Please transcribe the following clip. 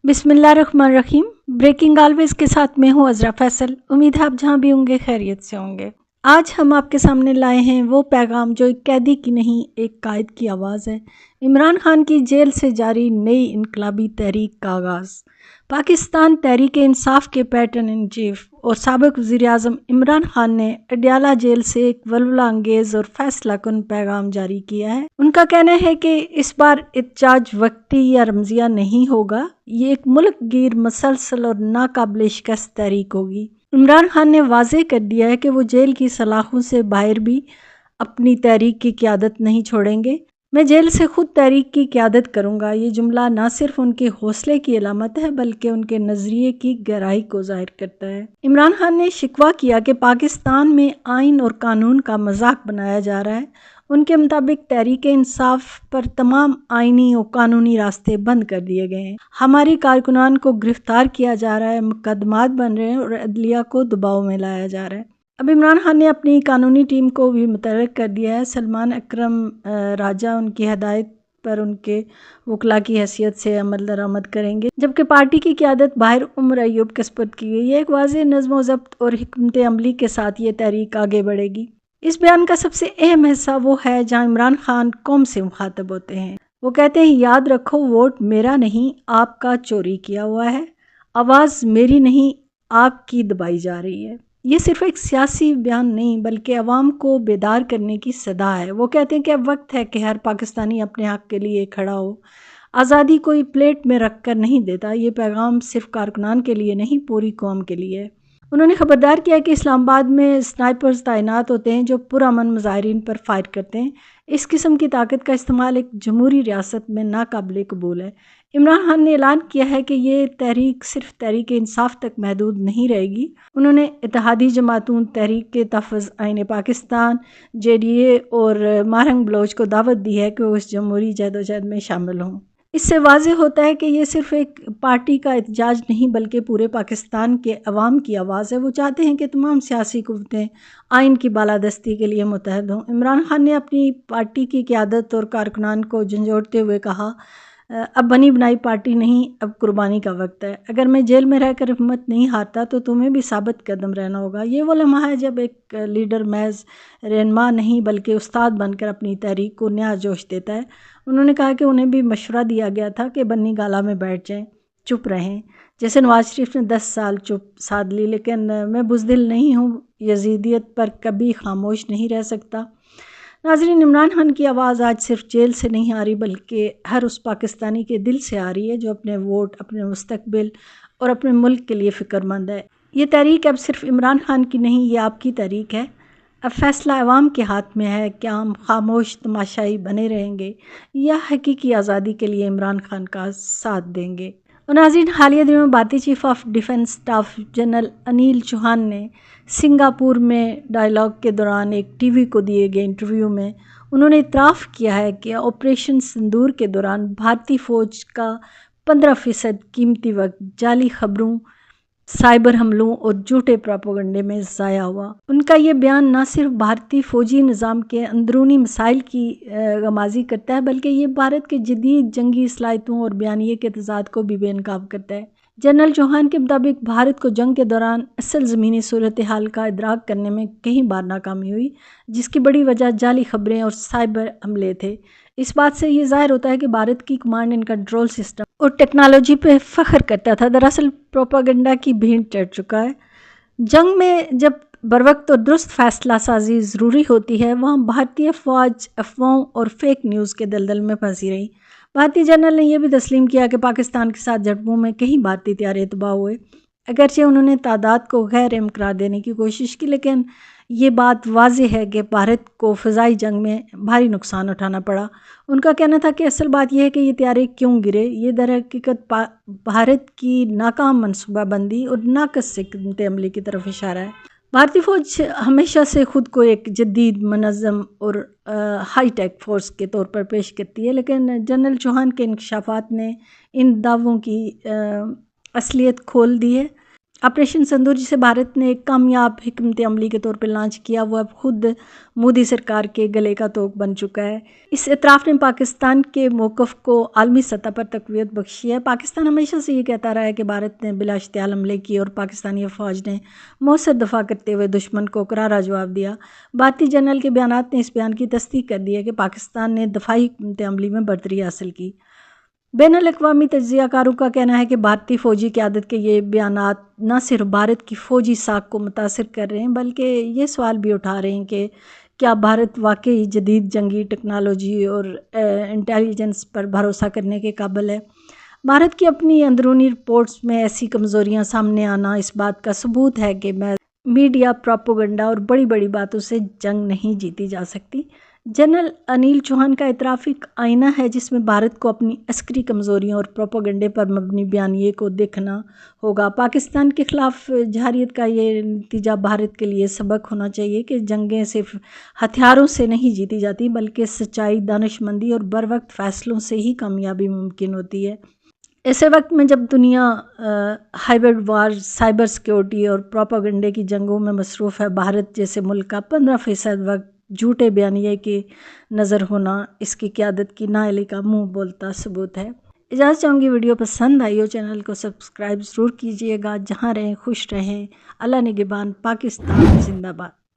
बिस्मिल्लाहिर्रहमानिर्रहीम। Breaking always के साथ मैं हूँ अज़रा फैसल। उम्मीद है आप जहाँ भी होंगे खैरियत से होंगे। आज हम आपके सामने लाए हैं वो पैगाम जो एक कैदी की नहीं, एक कायद की आवाज़ है। इमरान खान की जेल से जारी नई इनकलाबी तहरीक का आगाज़। पाकिस्तान तहरीक इंसाफ के पैटर्न इन चीफ और साबिक़ वज़ीर-ए-आज़म इमरान खान ने अडयाला जेल से एक वल्वला अंगेज़ और फैसला कुन पैगाम जारी किया है। उनका कहना है कि इस बार एहतजाज वक्ती या रमज़िया नहीं होगा, ये एक मुल्क गिर मसलसल और नाकाबिल शिकस्त तहरीक होगी। इमरान खान ने वाज़ेह कर दिया है कि वो जेल की सलाखों से बाहर भी अपनी तहरीक की क़यादत नहीं छोड़ेंगे। मैं जेल से खुद तहरीक की क़यादत करूँगा। ये जुमला न सिर्फ उनके हौसले की अलामत है बल्कि उनके नज़रिए की गहराई को ज़ाहिर करता है। इमरान खान ने शिकवा किया कि पाकिस्तान में आइन और कानून का मजाक बनाया जा रहा है। उनके मुताबिक तहरीक इंसाफ पर तमाम आइनी और कानूनी रास्ते बंद कर दिए गए हैं। हमारी कारकुनान को गिरफ्तार किया जा रहा है, मुकदमात बन रहे हैं और अदलिया को दबाव में लाया जा रहा है। अब इमरान खान ने अपनी कानूनी टीम को भी मुतहर्रिक कर दिया है। सलमान अकरम राजा उनकी हिदायत पर उनके वकला की हैसियत से अमल दरामद करेंगे, जबकि पार्टी की क़यादत बाहिर उमर अयूब के सपुर्द की गई है। एक वाज़ेह नज़्म व ज़ब्त और हिकमत अमली के साथ ये तहरीक आगे बढ़ेगी। इस बयान का सबसे अहम हिस्सा वो है जहाँ इमरान खान कौम से मुखातब होते हैं। वो कहते हैं, याद रखो वोट मेरा नहीं आपका चोरी किया हुआ है, आवाज़ मेरी नहीं आपकी दबाई जा रही है। ये सिर्फ एक सियासी बयान नहीं बल्कि अवाम को बेदार करने की सदा है। वो कहते हैं कि अब वक्त है कि हर पाकिस्तानी अपने हक़ के लिए खड़ा हो। आज़ादी कोई प्लेट में रख कर नहीं देता। ये पैगाम सिर्फ कारकुनान के लिए नहीं, पूरी कौम के लिए है। उन्होंने खबरदार किया कि इस्लामाबाद में स्नाइपर्स तैनात होते हैं जो पुरअमन मुजाहिरीन पर फायर करते हैं। इस किस्म की ताकत का इस्तेमाल एक जमहूरी रियासत में नाकाबिल कबूल है। इमरान खान ने ऐलान किया है कि ये तहरीक सिर्फ तहरीक इंसाफ तक महदूद नहीं रहेगी। उन्होंने इत्तेहादी जमातों, तहरीक के तहफ़्फ़ुज़ आईन पाकिस्तान, JDA और मारहंग बलोच को दावत दी है कि वो इस जमहूरी जदोजहद में शामिल हों। इससे वाज़ेह होता है कि ये सिर्फ एक पार्टी का एहतजाज नहीं बल्कि पूरे पाकिस्तान के अवाम की आवाज़ है। वो चाहते हैं कि तमाम सियासी क़ुव्वतें आइन की बालादस्ती के लिए मुत्तहद हों। इमरान खान ने अपनी पार्टी की क़यादत और कारकुनान को झंझोड़ते हुए कहा, अब बनी बनाई पार्टी नहीं, अब कुर्बानी का वक्त है। अगर मैं जेल में रहकर हिम्मत नहीं हारता तो तुम्हें भी साबित कदम रहना होगा। ये वो लम्हा है जब एक लीडर महज रहनुमा नहीं बल्कि उस्ताद बनकर अपनी तहरीक को नया जोश देता है। उन्होंने कहा कि उन्हें भी मशवरा दिया गया था कि बन्नी गाला में बैठ जाएं, चुप रहें, जैसे नवाज शरीफ ने 10 साल चुप साध ली। लेकिन मैं बुज़दिल नहीं हूँ, यजीदियत पर कभी खामोश नहीं रह सकता। नाज़रीन, इमरान खान की आवाज़ आज सिर्फ जेल से नहीं आ रही बल्कि हर उस पाकिस्तानी के दिल से आ रही है जो अपने वोट, अपने मुस्तकबिल और अपने मुल्क के लिए फ़िक्रमंद है। ये तहरीक अब सिर्फ इमरान खान की नहीं, ये आपकी तहरीक है। अब फैसला अवाम के हाथ में है कि हम खामोश तमाशाई बने रहेंगे या हकीकी आज़ादी के लिए इमरान खान का साथ देंगे। और नाज़रीन, हालिया दिनों में भारतीय chief of defence staff general Anil Chauhan ने सिंगापुर में डायलॉग के दौरान एक TV को दिए गए इंटरव्यू में उन्होंने इतराफ़ किया है कि ऑपरेशन सिंदूर के दौरान भारतीय फ़ौज का 15% कीमती वक्त जाली खबरों, साइबर हमलों और झूठे प्रोपेगेंडे में ज़ाया हुआ। उनका ये बयान न सिर्फ भारतीय फ़ौजी निज़ाम के अंदरूनी मसाइल की गमाज़ी करता है बल्कि ये भारत के जदीद जंगी सलाहियतों और बयानिए के तज़ाद को भी बेनकाब करता है। जनरल चौहान के मुताबिक भारत को जंग के दौरान असल ज़मीनी सूरत हाल का इदराक करने में कई बार नाकामी हुई, जिसकी बड़ी वजह जाली खबरें और साइबर हमले थे। इस बात से ये ज़ाहिर होता है कि भारत की कमांड एंड कंट्रोल सिस्टम और टेक्नोलॉजी पे फ़ख्र करता था, दरअसल प्रोपेगेंडा की भीड़ चढ़ चुका है। जंग में जब बरवक्त और दुरुस्त फ़ैसला साजी ज़रूरी होती है, वहाँ भारतीय फ़ौज अफवाहों और फेक न्यूज़ के दलदल में फंसी रही। भारतीय जनरल ने यह भी तस्लीम किया कि पाकिस्तान के साथ झड़पों में कई भारतीय तैयारे तबाह हुए। अगरचे उन्होंने तादाद को गैर अहम करार देने की कोशिश की, लेकिन ये बात वाज़ेह है कि भारत को फ़िज़ाई जंग में भारी नुकसान उठाना पड़ा। उनका कहना था कि असल बात यह है कि ये तैयारे क्यों गिरे। ये दर हकीकत भारत की नाकाम मनसूबाबंदी और नाक़स हिकमत अमली की तरफ इशारा है। भारतीय फ़ौज हमेशा से ख़ुद को एक जदीद, मुनज़्ज़म और हाई टेक फ़ोर्स के तौर पर पेश करती है, लेकिन जनरल चौहान के इंकशाफात ने इन दावों की असलियत खोल दी है। آپریشن سندور جسے بھارت نے ایک کامیاب حکمت عملی کے طور پہ لانچ کیا، وہ اب خود مودی سرکار کے گلے کا توق بن چکا ہے۔ اس اعتراف نے پاکستان کے موقف کو عالمی سطح پر تقویت بخشی ہے۔ پاکستان ہمیشہ سے یہ کہتا رہا ہے کہ بھارت نے بلا اشتعال حملے کیے اور پاکستانی افواج نے مؤثر دفاع کرتے ہوئے دشمن کو کرارا جواب دیا۔ بھارتی جنرل کے بیانات نے اس بیان کی تصدیق کر دی ہے کہ پاکستان نے دفاعی حکمت عملی میں برتری حاصل کی۔ بین الاقوامی تجزیہ کاروں کا کہنا ہے کہ بھارتی فوجی قیادت کے یہ بیانات نہ صرف بھارت کی فوجی ساکھ کو متاثر کر رہے ہیں بلکہ یہ سوال بھی اٹھا رہے ہیں کہ کیا بھارت واقعی جدید جنگی ٹیکنالوجی اور انٹیلیجنس پر بھروسہ کرنے کے قابل ہے۔ بھارت کی اپنی اندرونی رپورٹس میں ایسی کمزوریاں سامنے آنا اس بات کا ثبوت ہے کہ میڈیا پروپیگنڈا اور بڑی بڑی باتوں سے جنگ نہیں جیتی جا سکتی۔ جنرل انیل چوہان کا اعتراف ایک آئینہ ہے جس میں بھارت کو اپنی عسکری کمزوریوں اور پروپیگنڈے پر مبنی بیانیے کو دیکھنا ہوگا۔ پاکستان کے خلاف جارحیت کا یہ نتیجہ بھارت کے لیے سبق ہونا چاہیے کہ جنگیں صرف ہتھیاروں سے نہیں جیتی جاتی بلکہ سچائی، دانش مندی اور بروقت فیصلوں سے ہی کامیابی ممکن ہوتی ہے۔ ایسے وقت میں جب دنیا ہائبرڈ وار، سائبر سیکیورٹی اور پروپیگنڈے کی جنگوں میں مصروف ہے، بھارت جیسے ملک کا 15% وقت جھوٹے بیانیے کی نظر ہونا اس کی قیادت کی نااہلی کا منہ بولتا ثبوت ہے۔ اجازت چاہوں گی، ویڈیو پسند آئی ہو چینل کو سبسکرائب ضرور کیجیے گا۔ جہاں رہیں خوش رہیں، اللہ نگہبان، پاکستان زندہ باد۔